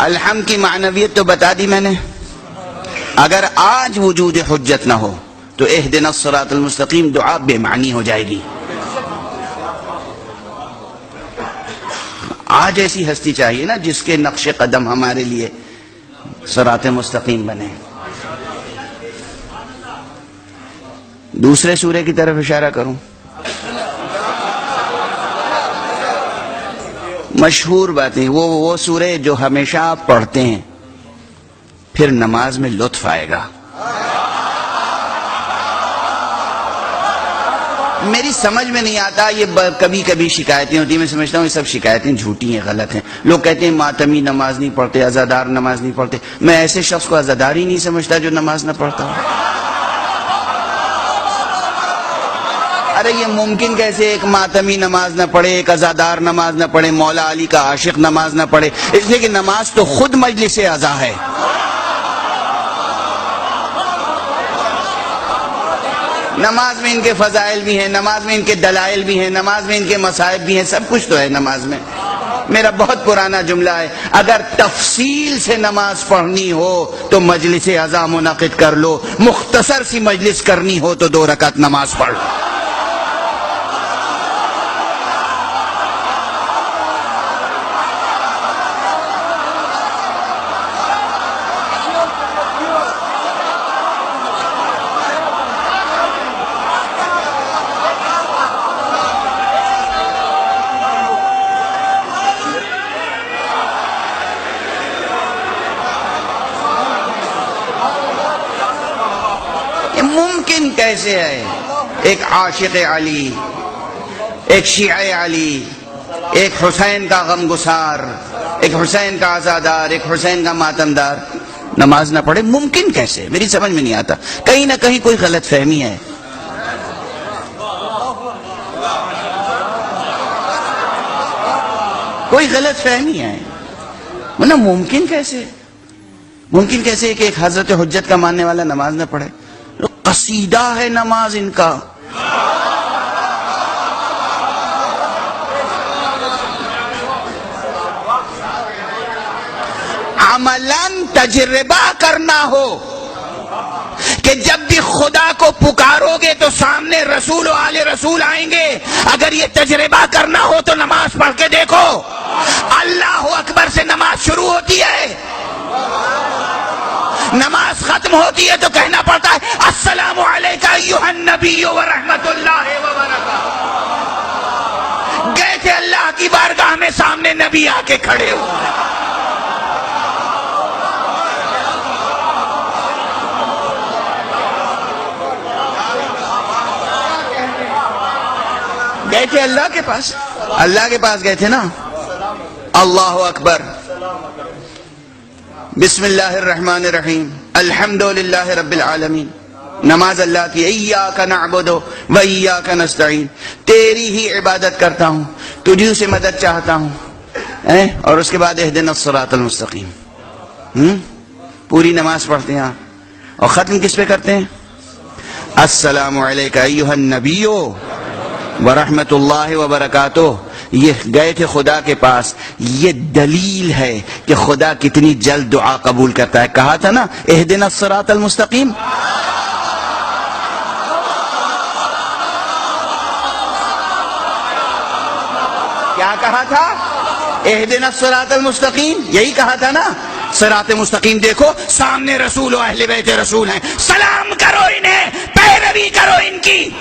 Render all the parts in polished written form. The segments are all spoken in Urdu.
الحمد کی معنویت تو بتا دی میں نے. اگر آج وجود حجت نہ ہو تو اہدنا الصراط المستقیم دعا بے معنی ہو جائے گی. آج ایسی ہستی چاہیے نا جس کے نقش قدم ہمارے لیے صراط مستقیم بنے. دوسرے سورے کی طرف اشارہ کروں. مشہور باتیں وہ سورے جو ہمیشہ آپ پڑھتے ہیں پھر نماز میں لطف آئے گا. میری سمجھ میں نہیں آتا, یہ کبھی کبھی شکایتیں ہوتی ہیں, میں سمجھتا ہوں یہ سب شکایتیں جھوٹی ہیں, غلط ہیں. لوگ کہتے ہیں ماتمی نماز نہیں پڑھتے, عزادار نماز نہیں پڑھتے. میں ایسے شخص کو عزادار ہی نہیں سمجھتا جو نماز نہ پڑھتا ہو. ارے یہ ممکن کیسے ایک ماتمی نماز نہ پڑھے, ایک عزادار نماز نہ پڑھے, مولا علی کا عاشق نماز نہ پڑھے؟ اس لیے کہ نماز تو خود مجلس عزا ہے. نماز میں ان کے فضائل بھی ہیں, نماز میں ان کے دلائل بھی ہیں, نماز میں ان کے مصائب بھی ہیں, سب کچھ تو ہے نماز میں. میرا بہت پرانا جملہ ہے, اگر تفصیل سے نماز پڑھنی ہو تو مجلس عزا منعقد کر لو, مختصر سی مجلس کرنی ہو تو 2 رکعت نماز پڑھ لو. ممکن کیسے ہے ایک عاشق علی, ایک شیعہ علی, ایک حسین کا غمگسار, ایک حسین کا عزادار, ایک حسین کا ماتمدار نماز نہ پڑھے؟ ممکن کیسے؟ میری سمجھ میں نہیں آتا. کہیں نہ کہیں کوئی غلط فہمی ہے. کوئی غلط فہمی ہے. ورنہ ممکن کیسے, ممکن کیسے کہ ایک حضرت حجت کا ماننے والا نماز نہ پڑھے؟ قصیدہ ہے نماز ان کا. عملاً تجربہ کرنا ہو کہ جب بھی خدا کو پکارو گے تو سامنے رسول و آل رسول آئیں گے. اگر یہ تجربہ کرنا ہو تو نماز پڑھ کے دیکھو. اللہ اکبر سے نماز شروع ہوتی ہے, نماز ختم ہوتی ہے تو کہنا پڑتا ہے السلام علیکہ ایھا النبی ورحمۃ اللہ وبرکاتہ. گئے تھے اللہ کی بارگاہ میں, سامنے نبی آ کے کھڑے ہوئے. گئے تھے اللہ کے پاس, اللہ کے پاس گئے تھے نا. اللہ اکبر, بسم اللہ الرحمن الرحیم, الحمدللہ رب العالمین. نماز اللہ کی, ایاک نعبد و ایاک نستعین, تیری ہی عبادت کرتا ہوں, تجھی سے مدد چاہتا ہوں. اور اس کے بعد اہدنا الصراط المستقیم. پوری نماز پڑھتے ہیں اور ختم کس پہ کرتے ہیں؟ السلام علیکہ ایھا النبی ورحمۃ اللہ وبرکاتہ. یہ گئے تھے خدا کے پاس, یہ دلیل ہے کہ خدا کتنی جلد دعا قبول کرتا ہے. کہا تھا نا اہدنا الصراط المستقیم. کیا کہا تھا؟ اہدنا الصراط المستقیم, یہی کہا تھا نا. صراط مستقیم دیکھو, سامنے رسول و اہل بیت رسول ہیں, سلام کرو انہیں, پیروی کرو ان کی.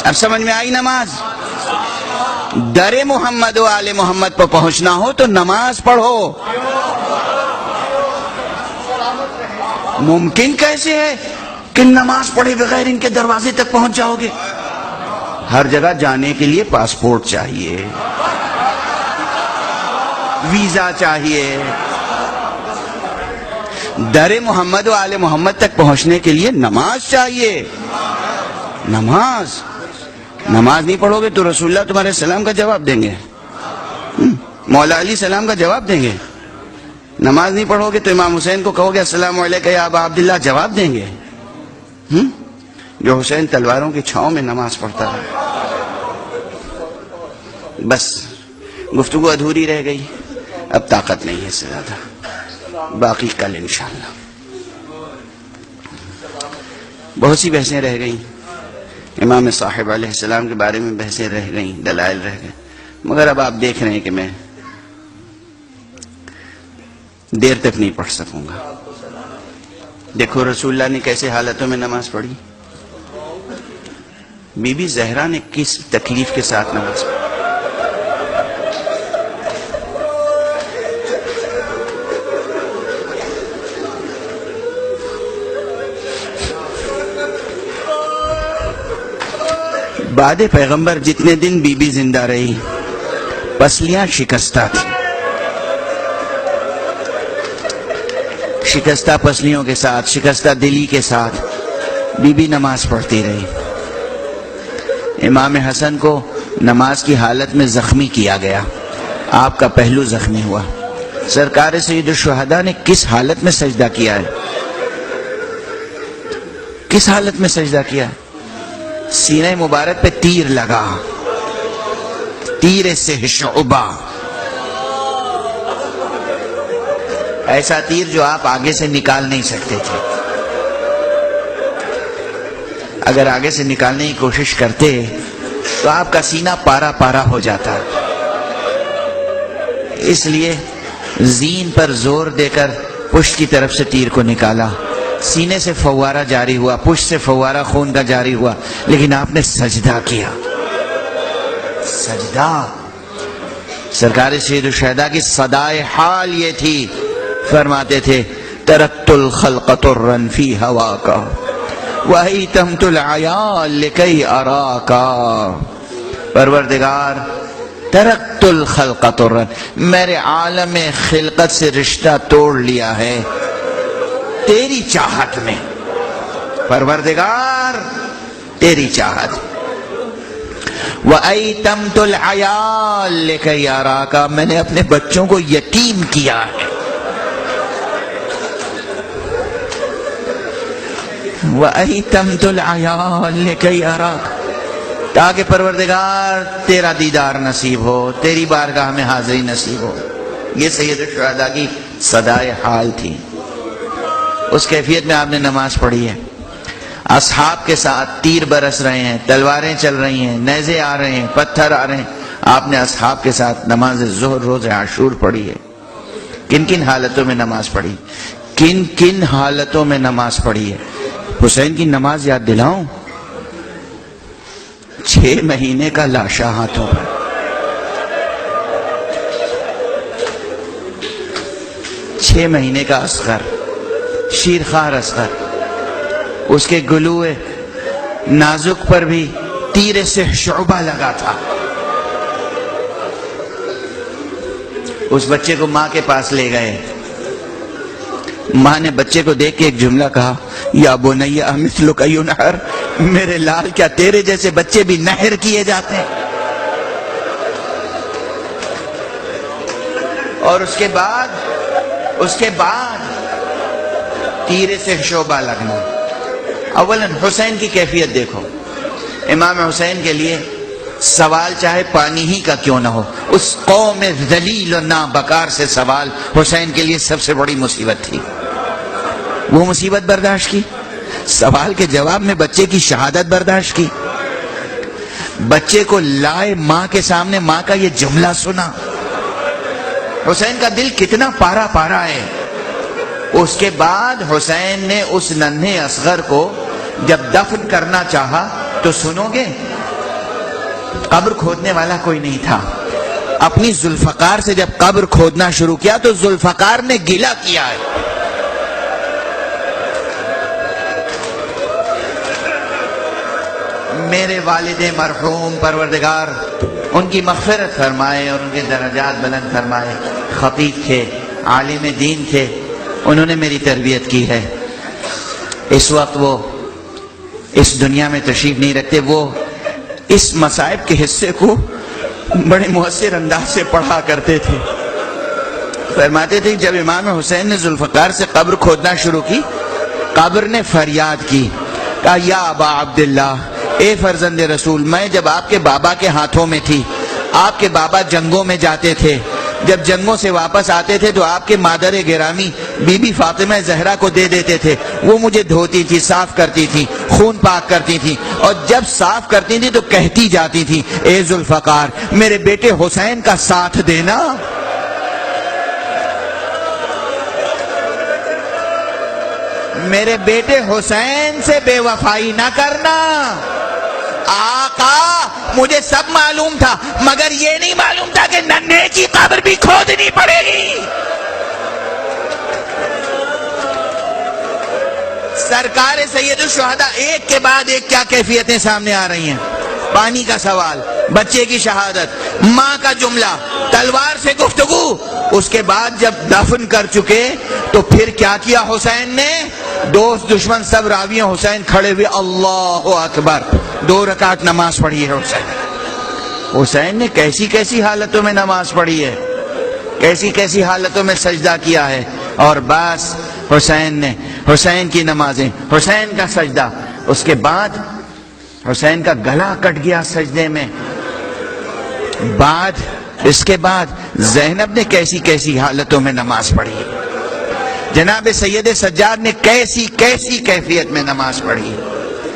اب سمجھ میں آئی نماز؟ در محمد و آل محمد پر پہنچنا ہو تو نماز پڑھو. ممکن کیسے ہے کہ نماز پڑھے بغیر ان کے دروازے تک پہنچ جاؤ گے؟ ہر جگہ جانے کے لیے پاسپورٹ چاہیے, ویزا چاہیے. در محمد و آل محمد تک پہنچنے کے لیے نماز چاہیے. نماز نہیں پڑھو گے تو رسول اللہ تمہارے سلام کا جواب دیں گے, مولا علی سلام کا جواب دیں گے. نماز نہیں پڑھو گے تو امام حسین کو کہو گے السلام علیکم یا ابا عبداللہ, جواب دیں گے. جو حسین تلواروں کی چھاؤں میں نماز پڑھتا ہے. بس گفتگو ادھوری رہ گئی، اب طاقت نہیں ہے اس سے زیادہ، باقی کل انشاءاللہ۔ بہت سی بحثیں رہ گئیں، امام صاحب علیہ السلام کے بارے میں بحثیں رہ گئیں، دلائل رہ گئے، مگر اب آپ دیکھ رہے ہیں کہ میں دیر تک نہیں پڑھ سکوں گا۔ دیکھو رسول اللہ نے کیسے حالتوں میں نماز پڑھی، بی بی زہرا نے کس تکلیف کے ساتھ نماز پڑھی۔ بعد پیغمبر جتنے دن بی بی زندہ رہی پسلیاں شکستہ تھیں، شکستہ پسلیوں کے ساتھ، شکستہ دلی کے ساتھ بی بی نماز پڑھتی رہی۔ امام حسن کو نماز کی حالت میں زخمی کیا گیا، آپ کا پہلو زخمی ہوا۔ سرکار سید الشہداء نے کس حالت میں سجدہ کیا ہے؟ کس حالت میں سجدہ کیا ہے؟ سینہ مبارک پہ تیر لگا، تیر سے شعبہ، ایسا تیر جو آپ آگے سے نکال نہیں سکتے تھے، اگر آگے سے نکالنے کی کوشش کرتے تو آپ کا سینہ پارا پارا ہو جاتا، اس لیے زین پر زور دے کر پشت کی طرف سے تیر کو نکالا، سینے سے فوارہ جاری ہوا، پشت سے فوارہ خون کا جاری ہوا، لیکن آپ نے سجدہ کیا۔ سجدہ سرکار سید الشہداء کی صدائے حال یہ تھی، فرماتے تھے ترکت الخلق طرا فی ہواکا وہیتمت العیال لکی اراکا، پروردگار ترکت الخلق طرا، میرے عالم خلقت سے رشتہ توڑ لیا ہے تیری چاہت میں، پروردگار تیری چاہت۔ وَأَيْتَمْتُ الْعَيَالِ لِكَيْ أَرَاكَ، میں نے اپنے بچوں کو یتیم کیا ہے۔ وَأَيْتَمْتُ الْعَيَالِ لِكَيْ أَرَاكَ، تاکہ پروردگار تیرا دیدار نصیب ہو، تیری بارگاہ میں حاضری نصیب ہو۔ یہ سید الشہداء کی صدائے حال تھی۔ اس کیفیت میں آپ نے نماز پڑھی ہے، اصحاب کے ساتھ تیر برس رہے ہیں، تلواریں چل رہی ہیں، نیزے آ رہے ہیں، پتھر آ رہے ہیں، آپ نے اصحاب کے ساتھ نماز ظہر روز عاشور پڑھی ہے۔ کن کن حالتوں میں نماز پڑھی، کن کن حالتوں میں نماز پڑھی ہے۔ حسین کی نماز یاد دلاؤں، 6 مہینے کا لاشا ہاتھوں پر، 6 مہینے کا اصغر، شیرخوار اصغر، اس کے گلوئے نازک پر بھی تیر سے شعبہ لگا تھا۔ اس بچے کو ماں کے پاس لے گئے، ماں نے بچے کو دیکھ کے ایک جملہ کہا، یا بنی مثلک ینحر، میرے لال کیا تیرے جیسے بچے بھی نہر کیے جاتے ہیں؟ اور اس کے بعد تیر سے شعبہ لگنا۔ اولاً حسین کی کیفیت دیکھو، امام حسین کے لیے سوال چاہے پانی ہی کا کیوں نہ ہو، اس قوم ذلیل و نابکار سے سوال حسین کے لیے سب سے بڑی مصیبت تھی۔ وہ مصیبت برداشت کی، سوال کے جواب میں بچے کی شہادت برداشت کی، بچے کو لائے ماں کے سامنے، ماں کا یہ جملہ سنا۔ حسین کا دل کتنا پارا پارا ہے۔ اس کے بعد حسین نے اس ننھے اصغر کو جب دفن کرنا چاہا تو سنو گے، قبر کھودنے والا کوئی نہیں تھا۔ اپنی ذوالفقار سے جب قبر کھودنا شروع کیا تو ذوالفقار نے گلہ کیا ہے، میرے والد مرحوم پروردگار ان کی مغفرت فرمائے اور ان کے درجات بلند فرمائے، خطیب تھے، عالم دین تھے، انہوں نے میری تربیت کی ہے۔ اس وقت وہ اس دنیا میں تشریف نہیں رکھتے، وہ اس مصائب کے حصے کو بڑے مؤثر انداز سے پڑھا کرتے تھے۔ فرماتے تھے جب امام حسین نے ذوالفقار سے قبر کھودنا شروع کی، قبر نے فریاد کی، کہا یا ابا عبداللہ، اے فرزند رسول، میں جب آپ کے بابا کے ہاتھوں میں تھی آپ کے بابا جنگوں میں جاتے تھے، جب جنگوں سے واپس آتے تھے تو آپ کے مادر گرامی بی بی فاطمہ زہرا کو دے دیتے تھے، وہ مجھے دھوتی تھی، صاف کرتی تھی، خون پاک کرتی تھی، اور جب صاف کرتی تھی تو کہتی جاتی تھی اے ذوالفقار میرے بیٹے حسین کا ساتھ دینا۔ میرے بیٹے حسین سے بے وفائی نہ کرنا۔ آقا مجھے سب معلوم تھا مگر یہ نہیں معلوم تھا کہ ننھے کی قبر بھی کھودنی پڑے گی۔ سرکار سید الشہداء ایک کے بعد ایک کیا کیفیتیں سامنے آ رہی ہیں۔ پانی کا سوال، بچے کی شہادت، ماں کا جملہ، تلوار سے گفتگو، اس کے بعد جب دفن کر چکے تو پھر کیا کیا حسین نے؟ دوست دشمن سب راویہ حسین کھڑے ہوئے اللہ اکبر، 2 رکعت نماز پڑھی ہے حسین۔ حسین نے کیسی کیسی حالتوں میں نماز پڑھی ہے، کیسی کیسی حالتوں میں سجدہ کیا ہے، اور بس حسین نے، حسین کی نمازیں، حسین کا سجدہ، اس کے بعد حسین کا گلا کٹ گیا سجدے میں، اس کے بعد زینب نے کیسی کیسی حالتوں میں نماز پڑھی، جناب سید سجاد نے کیسی کیسی کیفیت میں نماز پڑھی،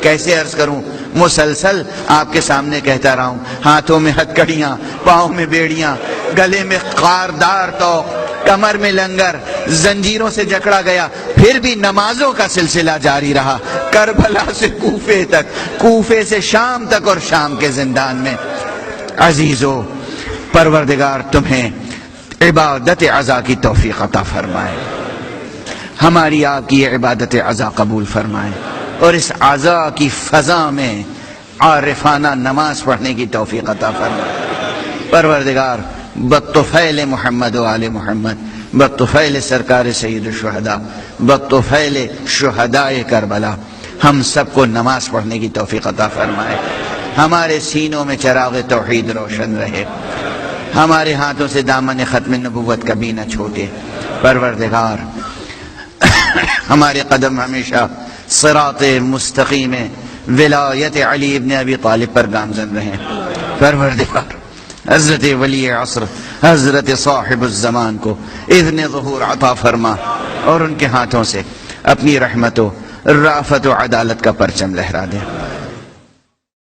کیسے عرض کروں، مسلسل آپ کے سامنے کہتا رہا ہوں، ہاتھوں میں ہتھکڑیاں، پاؤں میں بیڑیاں، گلے میں خاردار توق، کمر میں لنگر، زنجیروں سے جکڑا گیا، پھر بھی نمازوں کا سلسلہ جاری رہا، کربلا سے کوفے تک، کوفے سے شام تک، اور شام کے زندان میں۔ عزیزو پروردگار تمہیں عبادت عزا کی توفیق عطا فرمائے، ہماری آپ کی عبادت عزا قبول فرمائے، اور اس عزا کی فضا میں عارفانہ نماز پڑھنے کی توفیق عطا فرمائے۔ پروردگار بطفیل محمد و آل محمد، بطفیل سرکار سید الشہداء، بطفیل شہداء کربلا، ہم سب کو نماز پڑھنے کی توفیق عطا فرمائے، ہمارے سینوں میں چراغ توحید روشن رہے، ہمارے ہاتھوں سے دامن ختم نبوت کبھی نہ چھوٹے۔ پروردگار ہمارے قدم ہمیشہ صراط مستقیم ولایت علی ابن ابی طالب پر گامزن رہیں۔ پروردگار حضرت ولی عصر، حضرت صاحب الزمان کو اذن ظہور عطا فرما، اور ان کے ہاتھوں سے اپنی رحمت و رافت و عدالت کا پرچم لہرا دے۔